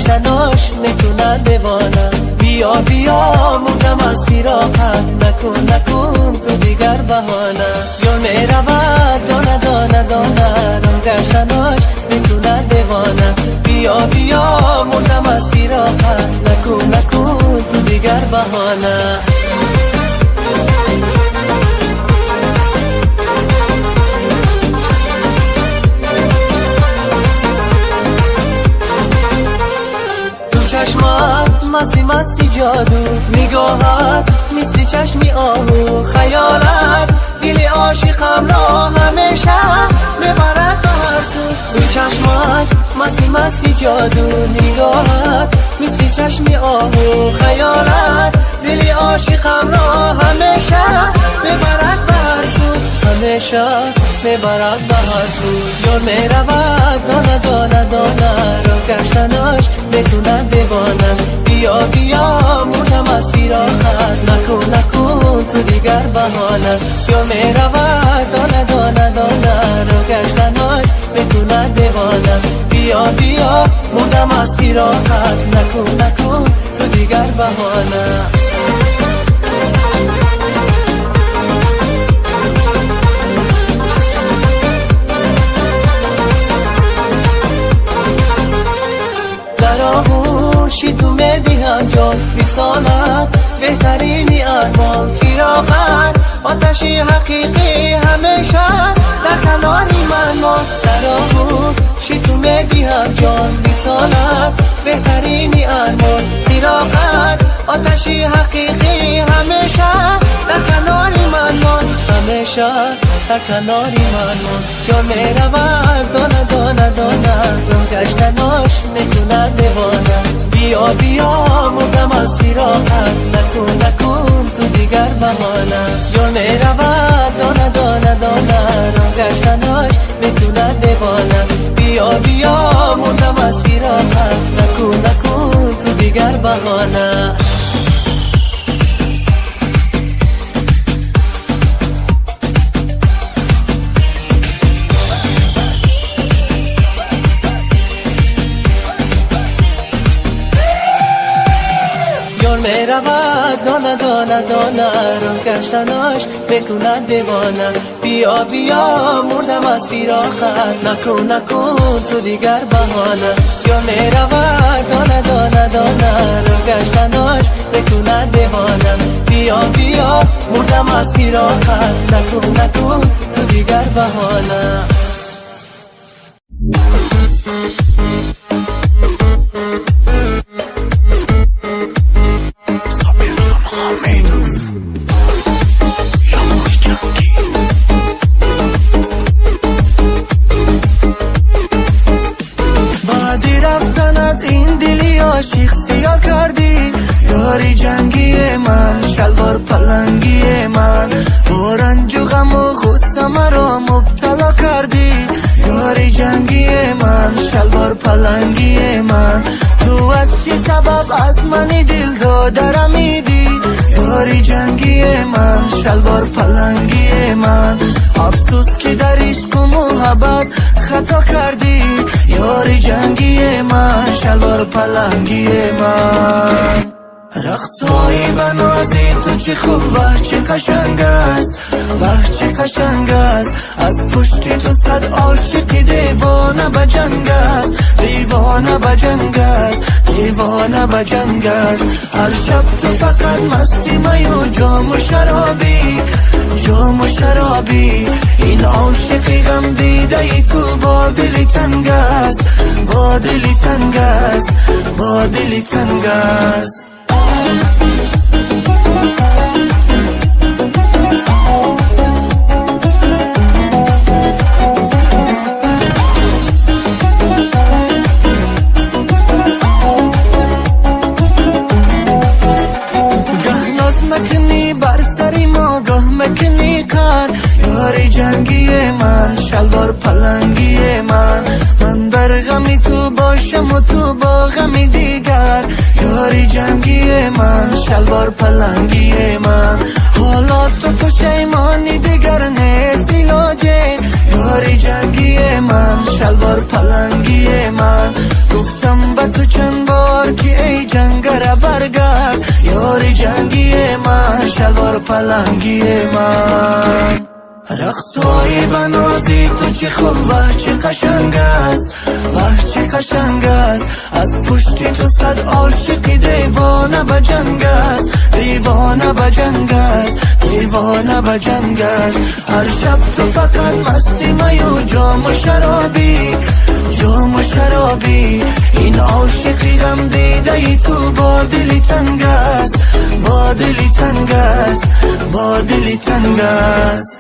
گشتناش میکنن دیوانه. بیا بیا مردم از فراقت، نکن تو دیگر بهانه. یار میرود دانه دانه دانه، رم گشتناش میکنن دیوانه. بیا بیا مردم از فراقت، نکن تو دیگر بهانه. چشمات مسی جادو، نگاهت مثل چشمی آهو. خیالت دل عاشقم را همیشه میبرد بهر تو. چشمات مسی جادو، نگاهت مثل چشمی آهو. خیالت دل عاشقم را همیشه میبرد بهر تو، همیشه میبرد بهر تو. یار میرود دانه دانه دانه، رو گشتناش میکنه دیوانه. بیا بیا مردم از فراقت، نکن تو دیگر بهانه. یار میرود دانه دانه دانه، رو گشتناش میکنه دیوانه. بیا بیا مردم از فراقت، نکن تو دیگر بهانه. آغوشی تو میدیم جان، وصالت بهترینی ارمان. فراقت آتشی حقیقی، همیشه در کناری من مان. در آغوشی تو میدیم جان، وصالت بهترینی ارمان. فراقت آتشی حقیقی، همیشه در کناری من مان. همیشه در کناری من مان. یار میرود دانه دانه دانه، رو گشتناش میکنه دیوانه. بیا بیا مردم از فراقت، نکن تو دیگر بهانه. یار میرود دانه دانه دانه، رو گشتناش میکنه دیوانه. بیا بیا مردم از فراقت، نکن تو دیگر بهانه. میرود دانه دانه دانه، رو گشتناش میکنه دیوانه. بیا بیا مردم از فراقت، نکن تو دیگر بهانه. یا میرود دانه دانه دانه، رو گشتناش میکنه دیوانه. بیا بیا مردم از فراقت، نکن تو دیگر بهانه. بعدی رفتنت این دلی عاشق سیا کردی. یاری جنگی من، شلوار پلنگی من، با رنج و غم و غصه مرا مبتلا کردی. یاری جنگی من، شلوار پلنگی من، تو از چی سبب از منی دل دادرمیدی. یاری جنگی من، شلوار پلنگی من، افسوس که در عشق و محبت خطا کردی. یاری جنگی من، شلوار پلنگی من. رقصای بنازی تو چه خوب و چه قشنگ است، وقت چه قشنگ است. از پشت تو صد عاشق دیوانه بجنگ است، دیوانه بجنگ است، دیوانه بجنگ است. هر شب تو فقط مستی می و جام و شرابی، جام و شرابی. این عاشقی غم دیده ای تو با دلی تنگ است، با دلی تنگ است، با دلی تنگ است. جنگی من، شلوار پلنگی من، من در غمی تو باشم و تو با غمی دیگر. یاری جنگی من، شلوار پلنگی من، حالا تو پشیمانی دیگر نیست علاجه. یاری جنگی من، شلوار پلنگی من. گفتم به تو چند بار که ای جنگر برگرد، یاری جنگی من، شلوار پلنگی من. رقصای بنازی تو چه خوب و چه قشنگ است، و چه قشنگ است. از پشتی تو صد عاشقی دیوانه به جنگ است، دیوانه به جنگ است، دیوانه به جنگ است. هر شب تو فقط مستی می و جام و شرابی، جام و شرابی. این عاشقی غم دیده ای تو با دلی تنگ است، با دلی تنگ است، با دلی تنگ است.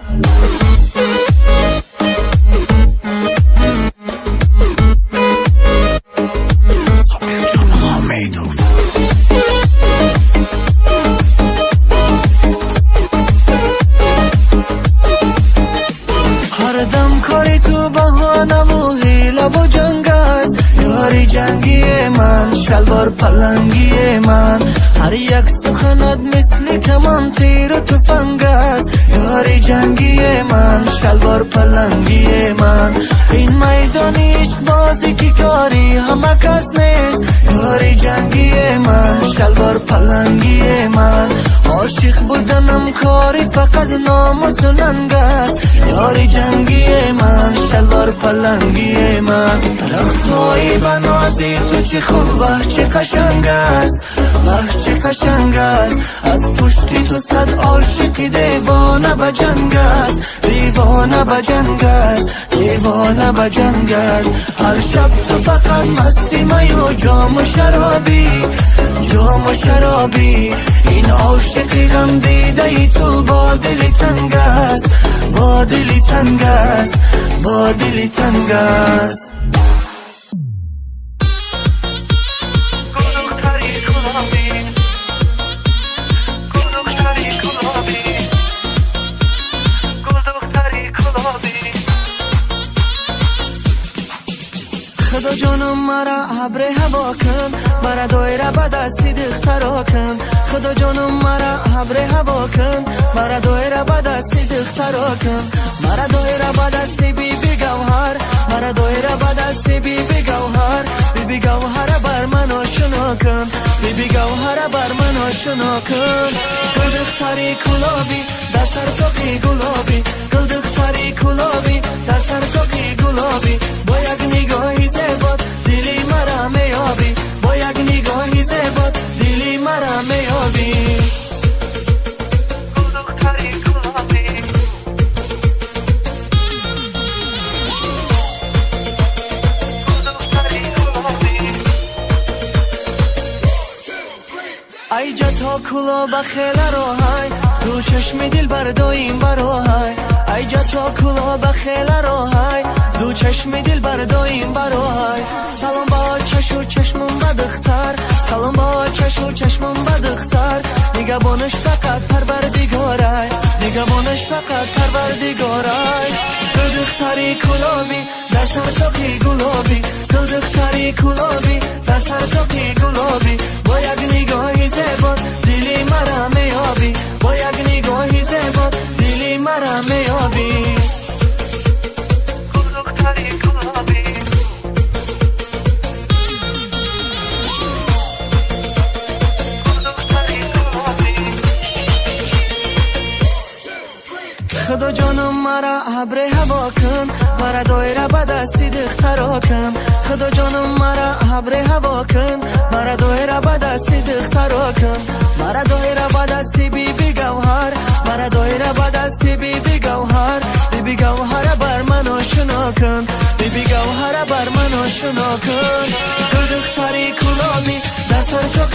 هر دم کاری تو بهانه و حیله و جنگ است، یاری جنگی من، شلوار پلنگی من. هر یک سخنت مثل کمان تیر و تفنگ است، یاری جنگی من، شلوار پلنگی من. این میدان عشق بازی که کاری همه کس نیست، یاری جنگی من، شلوار پلنگی من. عاشق بودنم کاری فقط ناموس و ننگ است، یاری جنگی من، شلوار پلنگی من. رقصای بنازی تو چه خوب و چه قشنگ است، و چه قشنگ است. از پشتی تو صد عاشقی دیوانه به جنگ است، دیوانه به جنگ است، دیوانه به جنگ است. هر شب تو فقط مستی می و جام و شرابی، جام و شرابی. این عاشقی غم دیده ای تو با دلی تنگ است، با دلی تنگ است، با دلی تنگ است. خدا جانم مرا ابر هوا کن، مرا دایره به دستی دخترا کن. خدا جانم مرا ابر هوا کن، مرا دایره به دستی دخترا کن. مرا دایره به دستی بی بی گوهر، مرا دایره به دستی بی بی گوهر. بی بی گوهر بر من آشنا کن، بی بی گوهر بر من آشنا کن. گل دختری گلابی در سر توقی گلابی، گل دختری گلابی در سر توقی گلابی. با یک نگاهی زیبات دلی مرا میابی، با یک نگاهی زیبات دلی مرا میابی. ای جتا کلا بخیل راهای، دو چشم دل برداییم براهای. ای جتا کلا بخیل راهای، دو چشم دل برداییم براهای. سلام با چش و چشمم به دختر، سلام با چش و چشمم به دختر. نگهبانش فقط پروردگارای، نگهبانش فقط پروردگارای. گل دختری گلابی در سر توقی گلابی، گل دختری گلابی در سر توقی گلابی. با یک نگاهی زیبات دلی مرا میابی، با یک نگاهی زیبات دلی مرا میابی. خدا جانم مرا ابر هوا کن، مرا دایره به دستی دخترا کن. خدا جانم مرا ابر هوا کن، مرا دایره به دستی دخترا کن. مرا دایره به دستی بی بی گوهر، مرا دایره به دستی بی بی گوهر. بی بی گوهر بر من آشنا کن، بی بی گوهر بر من آشنا کن. گل دختری گلابی در سر تو